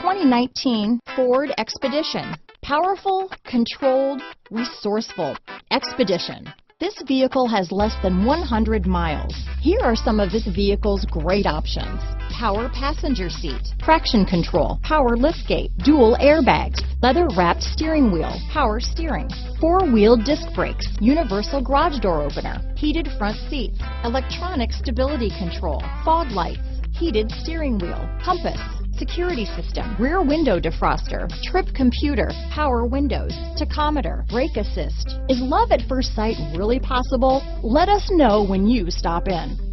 2019 Ford Expedition. Powerful, controlled, resourceful. Expedition. This vehicle has less than 100 miles. Here are some of this vehicle's great options: power passenger seat, traction control, power liftgate, dual airbags, leather-wrapped steering wheel, power steering, four-wheel disc brakes, universal garage door opener, heated front seats, electronic stability control, fog lights, heated steering wheel, compass, security system, rear window defroster, trip computer, power windows, tachometer, brake assist. Is love at first sight really possible? Let us know when you stop in.